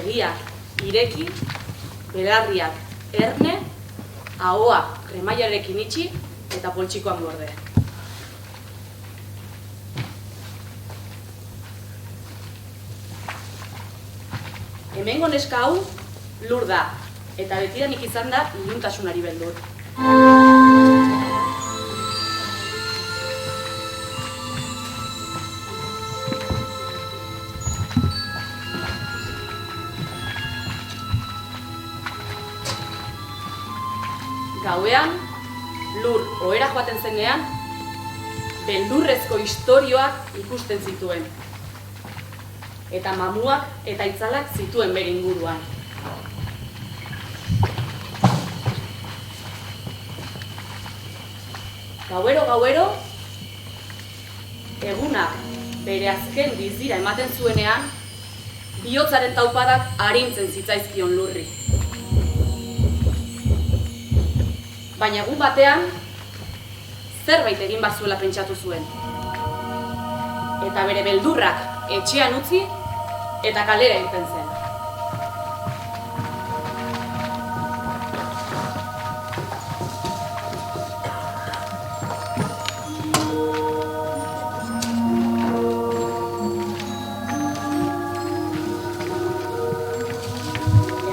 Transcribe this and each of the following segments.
begiak ireki, belarriak erne, ahoa remailarekin itxi eta poltsikoan gorde. Hemengo neska hau Lur da, eta betidanik izan da iluntasunari beldur. Gauean, Lur ohera joaten zenean, beldurrezko istorioak ikusten zituen. Eta mamuak eta itzalak zituen bere inguruan. Gauero, egunak bere azken bizira ematen zuenean, bihotzaren taupadak arintzen zitzaizkion Lurri. Baina egun batean, zerbait egin bazuela pentsatu zuen. Eta bere beldurrak etxean utzi eta kalera irten zen.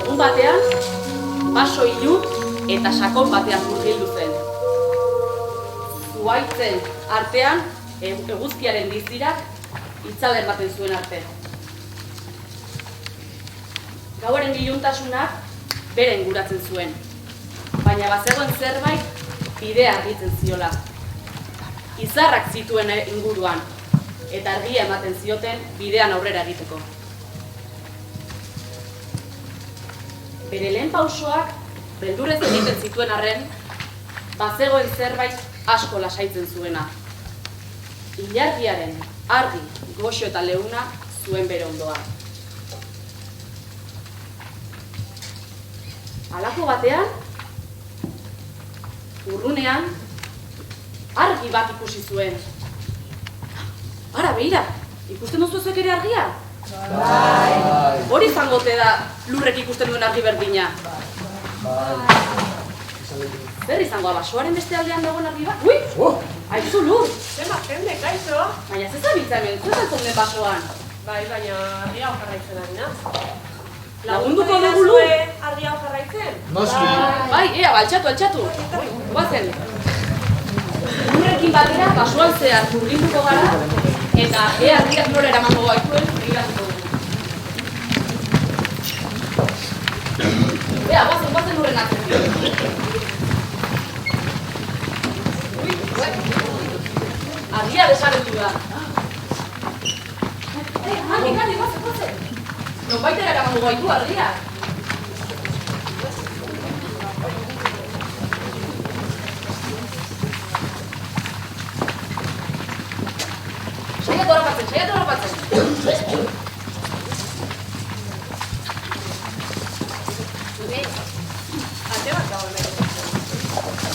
Egun batean, baso ilun eta sakon batean murgildu zen. Zuhaitzen artean, eguzkiaren bizirak itzala ematen zuen arte. Gauaren iluntasunak bere inguratzen zuen, baina bazegoen zerbait bidea argitzen ziola. Izarrak zituen inguruan, eta argia ematen zioten bidean aurrera egiteko. Bere lehen pausoak beldurrez egiten zituen arren, bazegoen zerbait asko lasaitzen zuena. Ilargiaren argi, goxo eta leuna zuen bere ondoan. Halako batean, urrunean, argi bat ikusi zuen. Ara, beira, ikusten duzu zuek ere argia? Bai. Hori izangote da Lurrek ikusten duen argi berdina. Zer izangoa basoaren beste aldean dagoen argi bat? Ui! Aizu Lur! Zema, jende, kaixo? Baina ez zabiltza hemen, zuetan zonden basoan. Bai, baina argi hau jarraitzen ari naz. Lagunduko dugu Lur? Argi hau jarraitzen? Noski! Bai, ea, altxatu! Guazen! Lurrekin batera basoan zehar murgilduko gara, eta ea argiak nora eramango gaituen begiratuko dugu. Ea, guazen Lurren atzetik. Argia desagertu da. Handik, guazen! Nonbaitera eramango gaitu argiak. Saiatu harrapatzen! Ate bat dago hemen.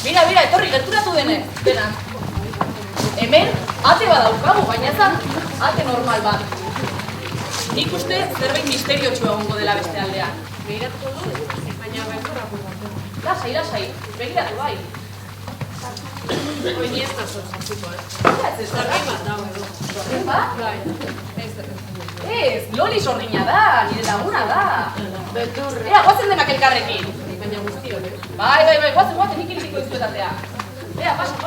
Bira, etorri, gerturatu dena. Hemen, ate bat daukagu, baina ezan ate normal bat. Nik uste zerbait misteriotxua egongo dela beste aldean. Begiratuko du, baina baizorra. Lasai, begiratu bai. Hoi ni ez da sortzatziko, Ez Argi bat dago edo. Zorren bat? Bai, Ez, Loli sorgina da, nire laguna da. beturre. Ea, guazen denak elkarrekin. Baina guztiok, Bai, guazen, nik irikiko izuetatea. Ea, pasa.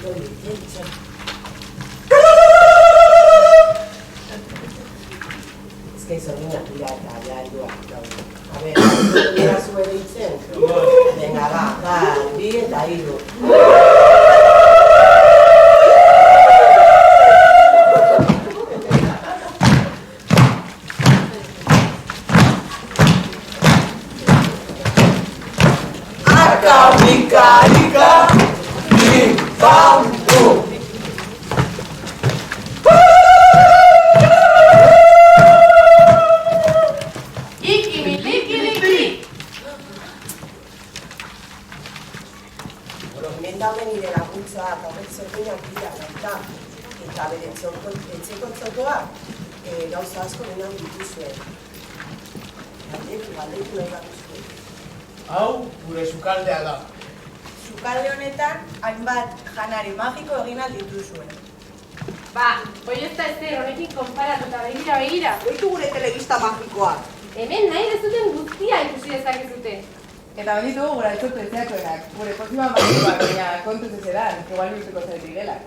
Ez que zorrinak dira eta helduak daude. A ber, nera zuen ditzen? Venga, ba, bi eta hiru. Eta bere etxeko txokoak gauza asko benan dituzuen. Galdetu nahi bat uzuen. Hau, gure sukaldea da. Sukalde honetan, hainbat janari magiko egin dituzuen. Ba, hoi ez da ezer honekin konparatuta begira. Oitu gure telebista magikoa. Hemen nahi dezuten guztia ikusi dezakezute. Eta benitugu gura etxot preziatuenak, gure posima magikoak, baina kontuz ez edan, igual minutuko zaretik dela.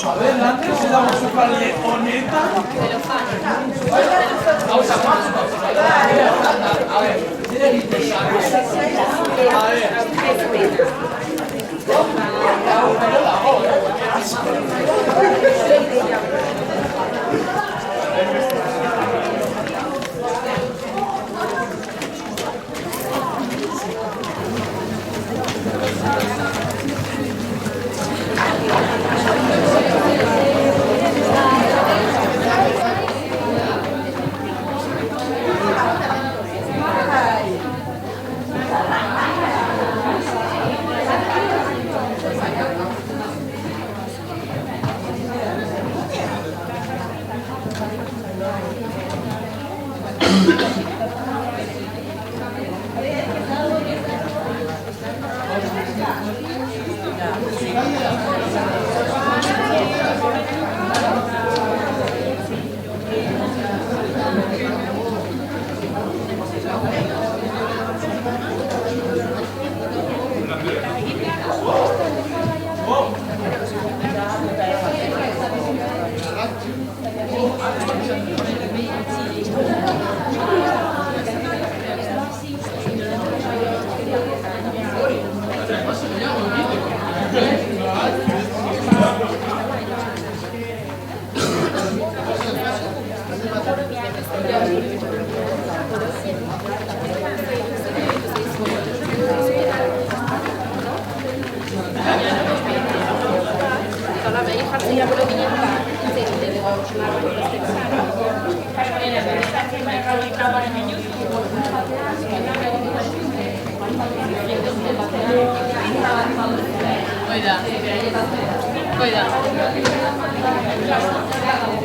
A ver, antes se damos sukalde honetan. A ver,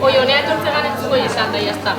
Hoi, honea etortzegan entzuko izan da, jazta.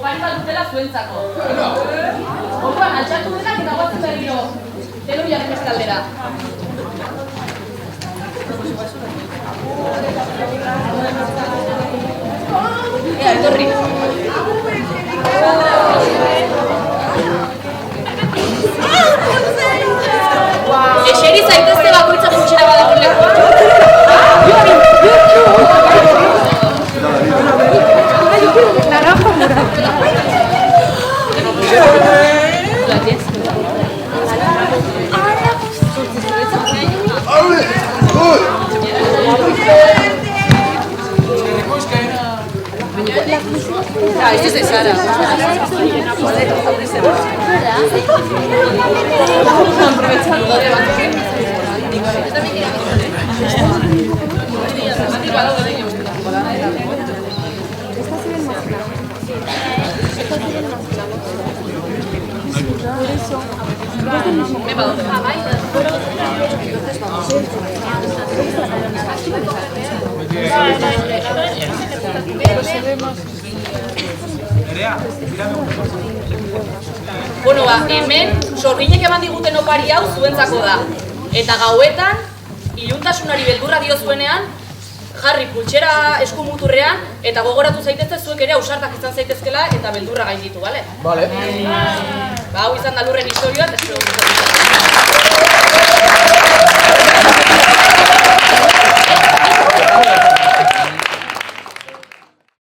opari bat dutela zuentzako. Orduan, altxatu denak eta guatzen berriro. Delo jarri beste aldera. Ea, etorri. Eseri zaitezte bakoitza funtsera badago lekua. Naranja morada. Este es de Sara. Bueno, hemen sorginek eman diguten opari hau zuentzako da. Eta gauetan, iluntasunari beldurra diozuenean, jarri pultsera eskumuturrean eta gogoratu zaitezte zuek ere ausartak izan zaitezkela eta beldurra gainditu, bale? Bale. Ba, hau izan da Lurren historioa, eta espero